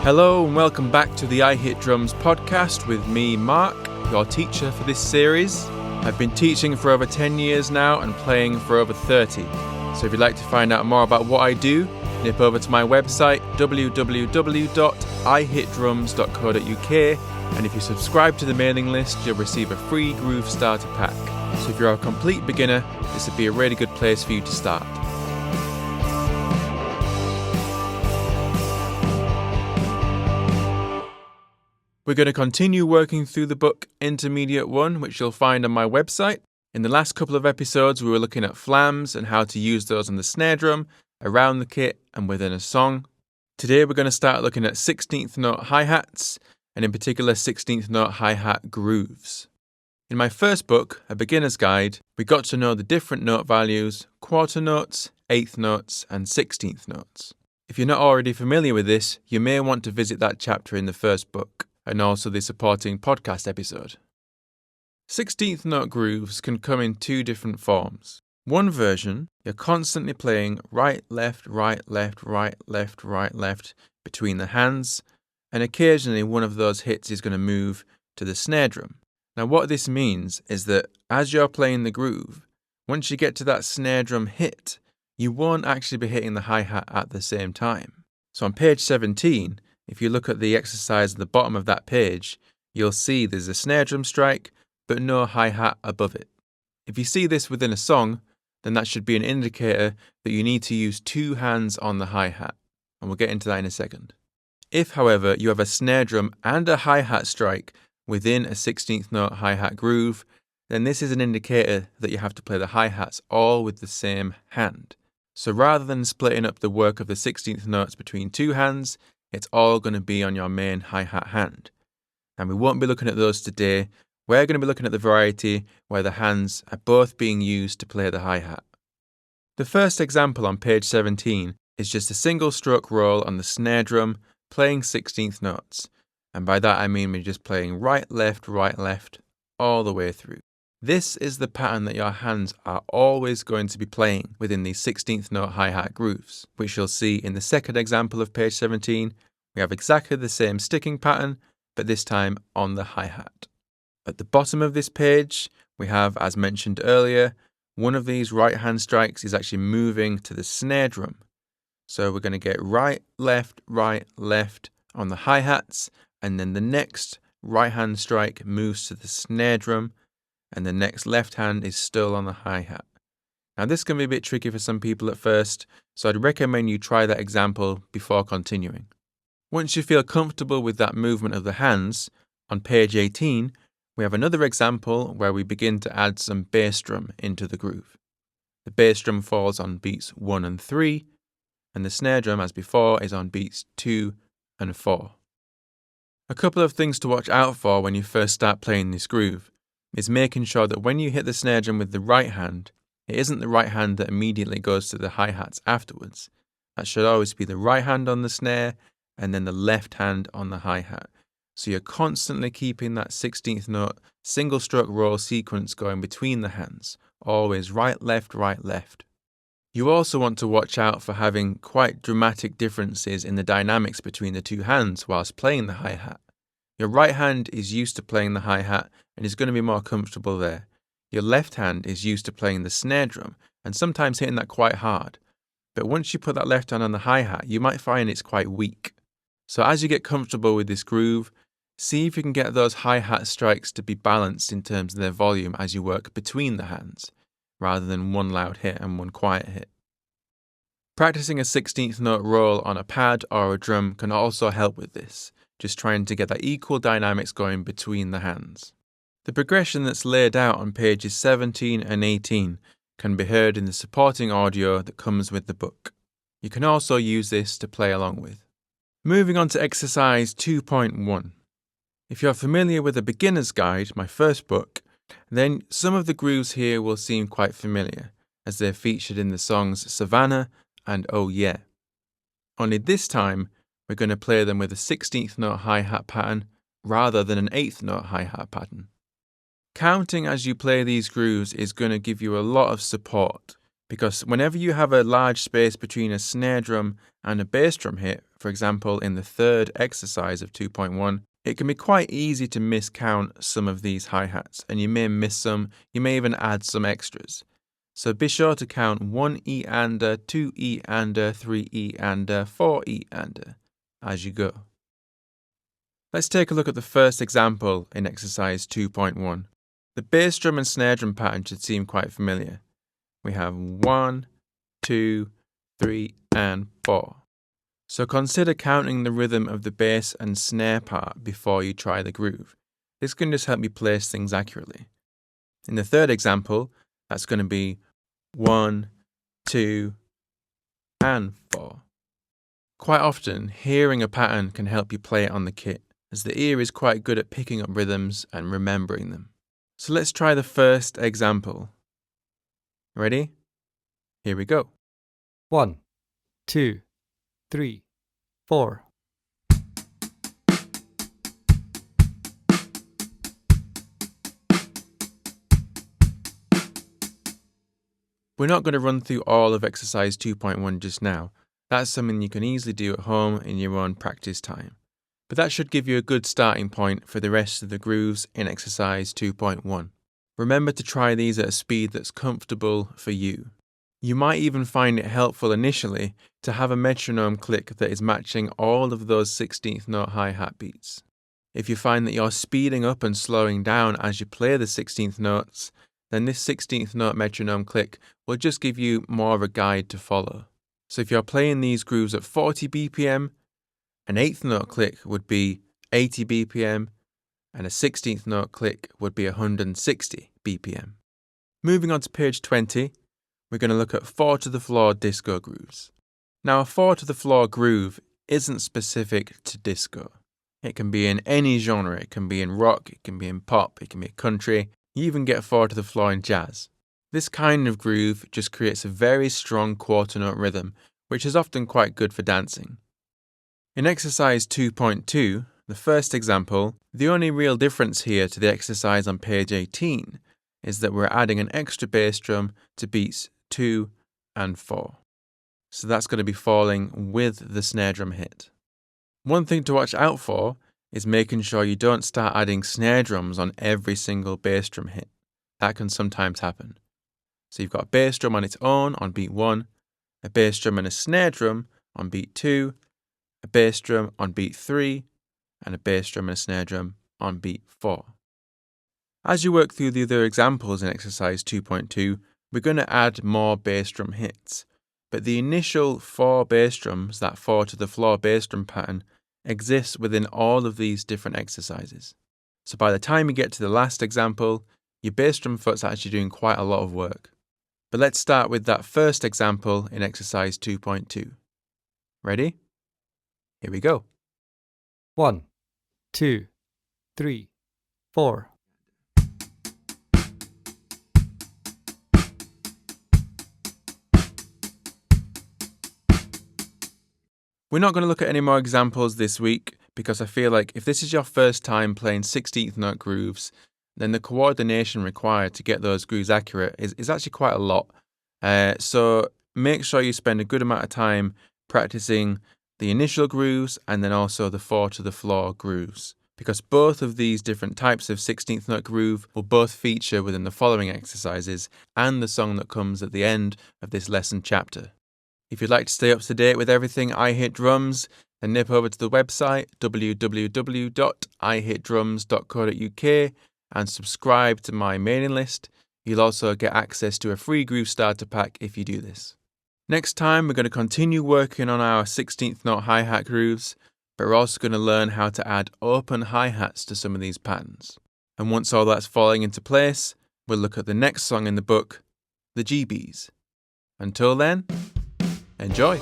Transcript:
Hello and welcome back to the I Hit Drums podcast with me, Mark, your teacher for this series. I've been teaching for over 10 years now and playing for over 30. So if you'd like to find out more about what I do, nip over to my website www.ihitdrums.co.uk, and if you subscribe to the mailing list, you'll receive a free groove starter pack. So if you're a complete beginner, this would be a really good place for you to start. We're going to continue working through the book Intermediate 1, which you'll find on my website. In the last couple of episodes, we were looking at flams and how to use those on the snare drum, around the kit, and within a song. Today, we're going to start looking at 16th note hi-hats, and in particular 16th note hi-hat grooves. In my first book, A Beginner's Guide, we got to know the different note values, quarter notes, eighth notes, and 16th notes. If you're not already familiar with this, you may want to visit that chapter in the first book, and also the supporting podcast episode. 16th note grooves can come in two different forms. One version, you're constantly playing right, left, right, left, right, left, right, left between the hands, and occasionally one of those hits is going to move to the snare drum. Now what this means is that as you're playing the groove, once you get to that snare drum hit, you won't actually be hitting the hi-hat at the same time. So on page 17, if you look at the exercise at the bottom of that page, you'll see there's a snare drum strike, but no hi-hat above it. If you see this within a song, then that should be an indicator that you need to use two hands on the hi-hat, and we'll get into that in a second. If, however, you have a snare drum and a hi-hat strike within a 16th note hi-hat groove, then this is an indicator that you have to play the hi-hats all with the same hand. So rather than splitting up the work of the 16th notes between two hands, it's all going to be on your main hi-hat hand. And we won't be looking at those today. We're going to be looking at the variety where the hands are both being used to play the hi-hat. The first example on page 17 is just a single stroke roll on the snare drum playing 16th notes. And by that I mean we're just playing right, left, all the way through. This is the pattern that your hands are always going to be playing within these 16th note hi-hat grooves, which you'll see in the second example of page 17. We have exactly the same sticking pattern, but this time on the hi-hat. At the bottom of this page, we have, as mentioned earlier, one of these right hand strikes is actually moving to the snare drum. So we're going to get right, left on the hi-hats, and then the next right hand strike moves to the snare drum, and the next left hand is still on the hi-hat. Now this can be a bit tricky for some people at first, so I'd recommend you try that example before continuing. Once you feel comfortable with that movement of the hands, on page 18, we have another example where we begin to add some bass drum into the groove. The bass drum falls on beats 1 and 3, and the snare drum, as before, is on beats 2 and 4. A couple of things to watch out for when you first start playing this groove is making sure that when you hit the snare drum with the right hand, it isn't the right hand that immediately goes to the hi-hats afterwards. That should always be the right hand on the snare and then the left hand on the hi-hat. So you're constantly keeping that 16th note single stroke roll sequence going between the hands, always right, left. You also want to watch out for having quite dramatic differences in the dynamics between the two hands whilst playing the hi-hat. Your right hand is used to playing the hi-hat and is going to be more comfortable there. Your left hand is used to playing the snare drum and sometimes hitting that quite hard. But once you put that left hand on the hi-hat, you might find it's quite weak. So as you get comfortable with this groove, see if you can get those hi-hat strikes to be balanced in terms of their volume as you work between the hands, rather than one loud hit and one quiet hit. Practicing a 16th note roll on a pad or a drum can also help with this, just trying to get that equal dynamics going between the hands. The progression that's laid out on pages 17 and 18 can be heard in the supporting audio that comes with the book. You can also use this to play along with. Moving on to exercise 2.1. If you're familiar with A Beginner's Guide, my first book, then some of the grooves here will seem quite familiar, as they're featured in the songs Savannah and Oh Yeah. Only this time, we're going to play them with a 16th note hi-hat pattern rather than an 8th note hi-hat pattern. Counting as you play these grooves is going to give you a lot of support because whenever you have a large space between a snare drum and a bass drum hit, for example in the third exercise of 2.1, it can be quite easy to miscount some of these hi-hats, and you may miss some, you may even add some extras. So be sure to count 1 E-ander, 2 E-ander, 3 E-ander, 4 E-ander as you go. Let's take a look at the first example in exercise 2.1. The bass drum and snare drum pattern should seem quite familiar. We have 1, 2, 3, and 4. So consider counting the rhythm of the bass and snare part before you try the groove. This can just help you place things accurately. In the third example, that's going to be 1, 2, and 4. Quite often, hearing a pattern can help you play it on the kit, as the ear is quite good at picking up rhythms and remembering them. So let's try the first example. Ready? Here we go. 1, 2, 3, 4. We're not going to run through all of exercise 2.1 just now. That's something you can easily do at home in your own practice time. But that should give you a good starting point for the rest of the grooves in exercise 2.1. Remember to try these at a speed that's comfortable for you. You might even find it helpful initially to have a metronome click that is matching all of those 16th note hi-hat beats. If you find that you're speeding up and slowing down as you play the 16th notes, then this 16th note metronome click will just give you more of a guide to follow. So if you're playing these grooves at 40 BPM, an 8th note click would be 80 BPM, and a 16th note click would be 160 BPM. Moving on to page 20, we're going to look at 4 to the floor disco grooves. Now, a 4 to the floor groove isn't specific to disco. It can be in any genre. It can be in rock, it can be in pop, it can be country. You even get 4 to the floor in jazz. This kind of groove just creates a very strong quarter note rhythm, which is often quite good for dancing. In exercise 2.2, the first example, the only real difference here to the exercise on page 18 is that we're adding an extra bass drum to beats 2 and 4. So that's going to be falling with the snare drum hit. One thing to watch out for is making sure you don't start adding snare drums on every single bass drum hit. That can sometimes happen. So you've got a bass drum on its own on beat 1, a bass drum and a snare drum on beat 2, a bass drum on beat 3, and a bass drum and a snare drum on beat 4. As you work through the other examples in exercise 2.2, we're going to add more bass drum hits. But the initial 4 bass drums, that 4 to the floor bass drum pattern, exists within all of these different exercises. So by the time you get to the last example, your bass drum foot's actually doing quite a lot of work. But let's start with that first example in exercise 2.2. Ready? Here we go. 1, 2, 3, 4. We're not going to look at any more examples this week because I feel like if this is your first time playing 16th note grooves, then the coordination required to get those grooves accurate is actually quite a lot. So make sure you spend a good amount of time practicing the initial grooves and then also the 4 to the floor grooves, because both of these different types of 16th note groove will both feature within the following exercises and the song that comes at the end of this lesson chapter. If you'd like to stay up to date with everything I Hit Drums, then nip over to the website www.ihitdrums.co.uk and subscribe to my mailing list. You'll also get access to a free groove starter pack if you do this. Next time, we're going to continue working on our 16th note hi-hat grooves, but we're also going to learn how to add open hi-hats to some of these patterns. And once all that's falling into place, we'll look at the next song in the book, the GBs. Until then, enjoy!